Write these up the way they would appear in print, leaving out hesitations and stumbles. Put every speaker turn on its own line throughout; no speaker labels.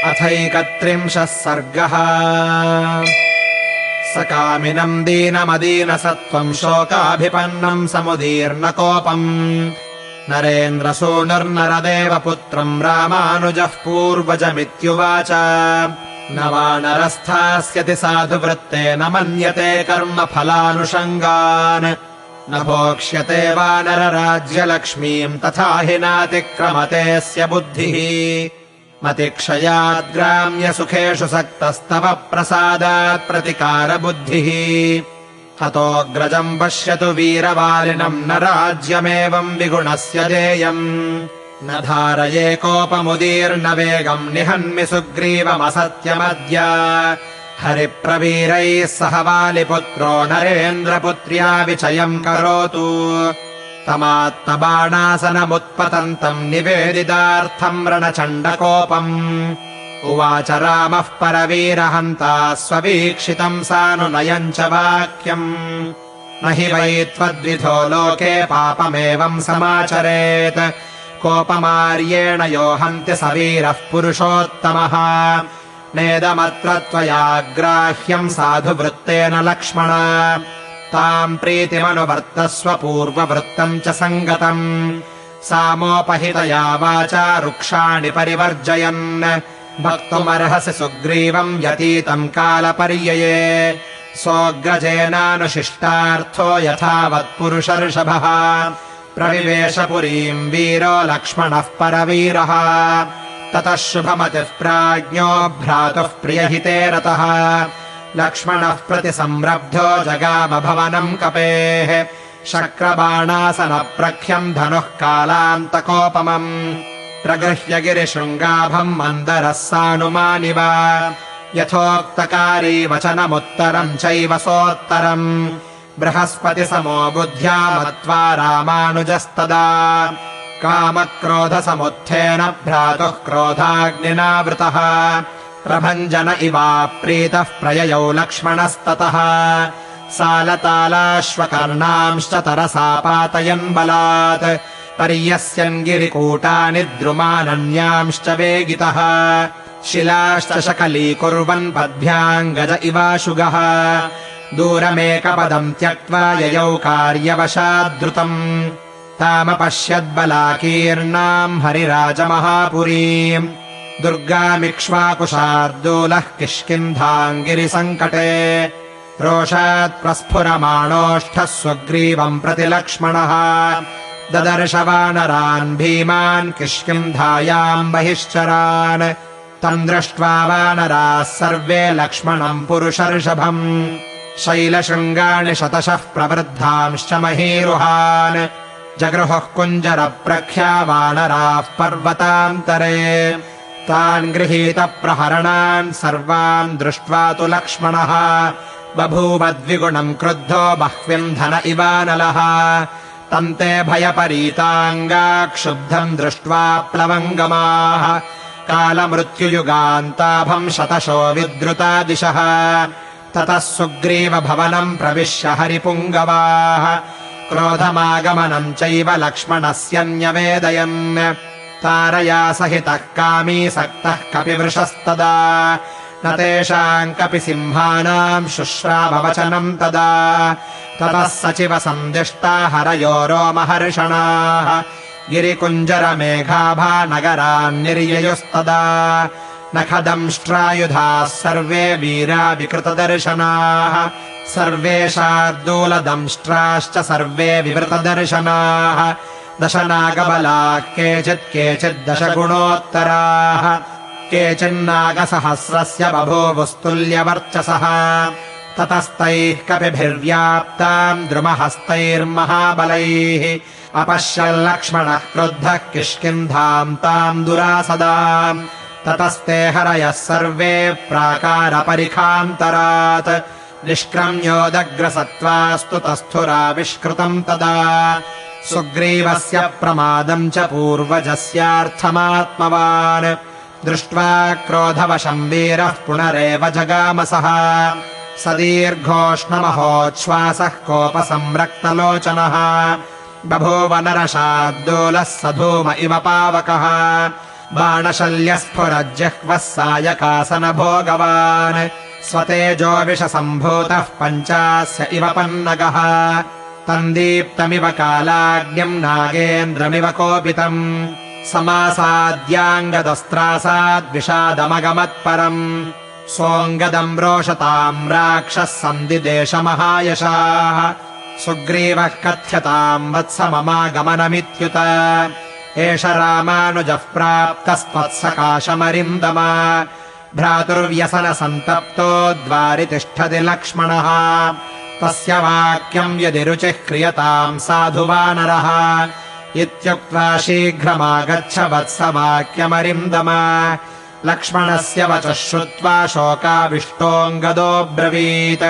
अथैकत्रिंशः सर्गः। सकामिनम् दीनमदीनसत्त्वम् शोकाभिपन्नम् समुदीर्णकोपम् नरेन्द्रसूनुर्नरदेवपुत्रम् रामानुजः पूर्वजमित्युवाच। न वानरस्थास्यति साधुवृत्तेन मन्यते कर्मफलानुषङ्गान् न भोक्ष्यते वानरराज्यलक्ष्मीम् तथा हि नातिक्रमतेऽस्य बुद्धिः। मतिक्षयाद्ग्राम्यसुखेषु सक्तस्तव प्रसादात् प्रतिकारबुद्धिः। हतोऽग्रजम् पश्यतु वीरवालिनम् न राज्यमेवम् विगुणस्य देयम् न धारये कोपमुदीर्णवेगम् निहन्मि सुग्रीवमसत्यमद्य। हरिप्रवीरैः सह वालिपुत्रो नरेन्द्रपुत्र्या विचयम् करोतु तमात्मबाणासनमुत्पतन्तम् निवेदितार्थम् रणचण्डकोपम्। उवाच रामः परवीरहन्ता स्ववीक्षितम् सानुनयम् च वाक्यम्। न हि वै त्वद्विधो लोके पापमेवम् समाचरेत् कोपमार्येण यो हन्ति स वीरः पुरुषोत्तमः। नेदमत्र त्वया ग्राह्यम् साधुवृत्तेन लक्ष्मण ताम् प्रीतिमनुवर्तस्व पूर्ववृत्तम् च सङ्गतम्। सामोपहितया वाचा रुक्षाणि परिवर्जयन् वक्तुमर्हसि सुग्रीवम् व्यतीतम् कालपर्यये। सोऽग्रजेनानुशिष्टार्थो यथावत्पुरुषर्षभः प्रविवेश पुरीम् वीरो लक्ष्मणः परवीरः। ततः शुभमतिः प्राज्ञो भ्रातुः प्रियहिते रतः लक्ष्मणः प्रतिसंरब्धो जगाम भवनम् कपेः। शक्रबाणासनप्रख्यम् धनुः कालान्तकोपमम् प्रगृह्य गिरिशृङ्गाभम् मन्दरः सानुमानिव। यथोक्तकारी वचनमुत्तरम् चैव सोत्तरम् बृहस्पतिसमो बुद्ध्या मत्वा रामानुजस्तदा। कामक्रोधसमुत्थेन भ्रातुः क्रोधाग्निनावृतः प्रभञ्जन इवाप्रीतः प्रययौ लक्ष्मणस्ततः। सालतालाश्वकर्णांश्च तरसा पातयन् बलात् पर्यस्यन् गिरिकूटानि द्रुमानन्यांश्च वेगितः। शिलाश्च शकलीकुर्वन् पद्भ्याम् गज इवाशुगः दूरमेकपदम् त्यक्त्वा ययौ कार्यवशाद्द्रुतम्। तामपश्यद्बलाकीर्णाम् हरिराजमहापुरीम् दुर्गामिक्ष्वाकुशार्दूलः किष्किन्धाम् गिरिसङ्कटे। रोषात् प्रस्फुरमाणोष्ठः सुग्रीवम् प्रति लक्ष्मणः ददर्श वानरान् भीमान् किष्किन्धायाम् बहिश्चरान्। तम् दृष्ट्वा वानराः सर्वे लक्ष्मणम् पुरुषर्षभम् शैलशृङ्गाणि शतशः प्रवृद्धांश्च महीरुहान् जगृहुः कुञ्जरप्रख्या वानराः पर्वतान्तरे। तान् गृहीतप्रहरणान् सर्वान् दृष्ट्वा तु लक्ष्मणः बभूवद्विगुणम् क्रुद्धो बह्व्यम् धन इवानलः। तन्ते भयपरीताङ्गा क्षुब्धम् दृष्ट्वा प्लवङ्गमाः कालमृत्युयुगान्ताभम् शतशो विद्रुता दिशः। ततः सुग्रीवभवनम् प्रविश्य हरिपुङ्गवाः क्रोधमागमनम् चैव लक्ष्मणस्यन्यवेदयन्। तारया सहितः कामी सक्तः कपिवृषस्तदा न तेषाम् कपिसिंहानाम् शुश्राववचनम् तदा। ततः सचिव सन्दिष्टा हरयो रोमहर्षणाः गिरिकुञ्जरमेघाभा नगरान्निर्ययुस्तदा। नखदंष्ट्रायुधाः सर्वे वीरा विकृतदर्शनाः सर्वे शार्दूलदंष्ट्राश्च सर्वे विवृतदर्शनाः। दशनागबलाः केचिद्दशगुणोत्तराः केचिन्नागसहस्रस्य बभूवुस्तुल्यवर्चसः। ततस्तैः कपिभिर्व्याप्ताम् द्रुमहस्तैर्महाबलैः अपश्यल्लक्ष्मणः क्रुद्धः किष्किन्धाम् ताम् दुरासदाम्। ततस्ते हरयः सर्वे प्राकारपरिखान्तरात् निष्क्रम्योदग्रसत्त्वास्तु तस्थुराविष्कृतम् तदा। सुग्रीवस्य प्रमादम् च पूर्वजस्यार्थमात्मवान् दृष्ट्वा क्रोधवशम् वीरः पुनरेव जगामसः। सदीर्घोष्णमहोच्छ्वासः कोपसंरक्तलोचनः बभूव नरशार्दूलः स धूम इव पावकः। बाणशल्यस्फुरज्जिह्वः सायकासनभोगवान् स्वतेजोविषसम्भूतः पञ्चास्य इव पन्नगः तन्दीप्तमिव कालाग्निम् नागेन्द्रमिव कोपितम् समासाद्याङ्गदस्त्रासाद्विषादमगमत्परम् सोऽङ्गदम् रोषताम् राक्षः सन्दिदेशमहायशाः सुग्रीवः कथ्यताम् वत्स ममागमनमित्युत एष रामानुजः प्राप्तस्त्वत्सकाशमरिन्दम भ्रातुर्व्यसनसन्तप्तो द्वारि तिष्ठति लक्ष्मणः तस्य वाक्यम् यदि रुचिः क्रियताम् साधु वानरः इत्युक्त्वा शीघ्रमागच्छ वत्सवाक्यमरिन्दम लक्ष्मणस्य वचः श्रुत्वा शोकाविष्टोऽङ्गदोऽब्रवीत्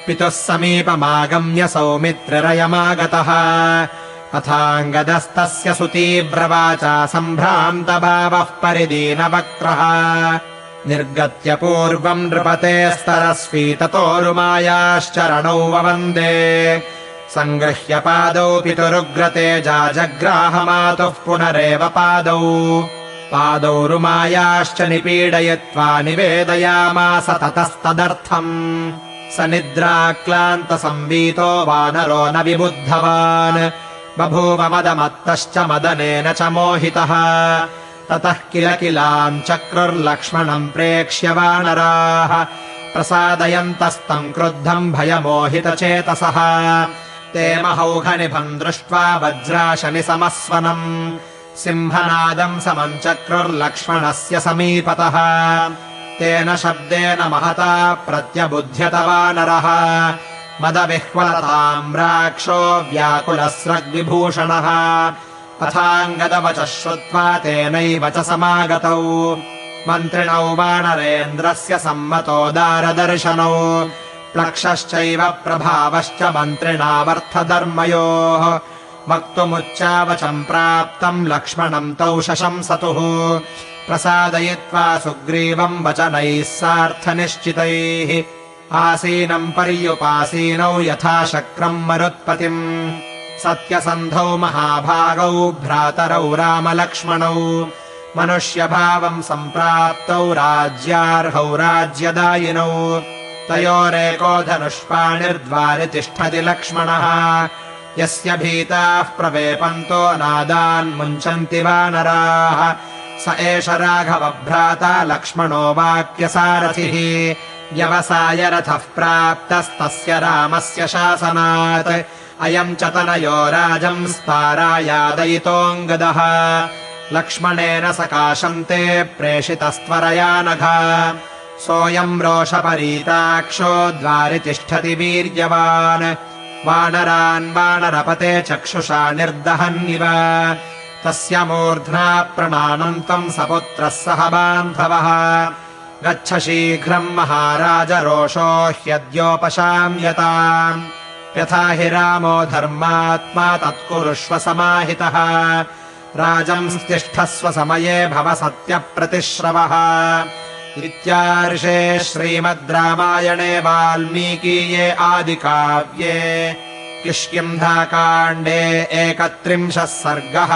पितुः समीपमागम्य सौमित्रिरयमागतः अथाङ्गदस्तस्य सुतीव्रवाचा सम्भ्रान्तभावः परिदीनवक्त्रः निर्गत्य पूर्वम् नृपतेस्तरस्वी ततोरुमायाश्चरणौ ववन्दे सङ्गृह्य पादौ पितुरुग्रतेजा जग्राहमातुः पुनरेव पादौ रुमायाश्च निपीडयित्वा निवेदयामास ततस्तदर्थम् स निद्राक्लान्तसंवीतो वानरो न विबुद्धवान् बभूव मदमत्तश्च मदनेन च मोहितः ततः किलाम् चक्रुर्लक्ष्मणम् प्रेक्ष्य वानराः प्रसादयन्तस्तम् क्रुद्धम् भयमोहितचेतसः ते महौघनिभम् दृष्ट्वा वज्राशनि समस्वनम् सिंहनादम् समम् चक्रुर्लक्ष्मणस्य समीपतः तेन शब्देन महता प्रत्यबुध्यत वानरः मदविह्वलताम् राक्षो व्याकुलस्रग्विभूषणः अथाङ्गदवचः श्रुत्वा तेनैव च समागतौ मन्त्रिणौ वानरेन्द्रस्य सम्मतोदारदर्शनौ प्लक्षश्चैव प्रभावश्च मन्त्रिणावर्थधर्मयोः वक्तुमुच्चावचम् प्राप्तम् लक्ष्मणम् तौ शशंसतुः प्रसादयित्वा सुग्रीवम् वचनैः सार्थनिश्चितैः आसीनम् पर्युपासीनौ यथाशक्रम् मरुत्पतिम् सत्यसन्धौ महाभागौ भ्रातरौ रामलक्ष्मणौ मनुष्यभावम् सम्प्राप्तौ राज्यार्हौ राज्यदायिनौ तयोरेको धनुष्पाणिर्द्वारि तिष्ठति लक्ष्मणः यस्य भीताः प्रवेपन्तो नादान्मुञ्चन्ति वानराः स एष राघवभ्राता लक्ष्मणो वाक्यसारथिः व्यवसायरथः प्राप्तस्तस्य रामस्य शासनात् अयम् च तनयो राजंस्तारायादयितोऽङ्गदः लक्ष्मणेन सकाशम् ते प्रेषितस्त्वरया नघ सोऽयम् रोषपरीताक्षो द्वारि तिष्ठति वीर्यवान् वानरान् वानरपते चक्षुषा निर्दहन्निव तस्य मूर्ध्ना प्रणानम् त्वम् सपुत्रः सह बान्धवः गच्छ शीघ्रम् महाराज रोषो ह्यद्योपशाम्यताम् यथा हि रामो धर्मात्मा तत्कुरुष्व समाहितः राजंस्तिष्ठस्व समये भव सत्यप्रतिश्रवः इत्यार्षे श्रीमद् रामायणे वाल्मीकीये आदिकाव्ये किष्किन्धाकाण्डे 31 सर्गः।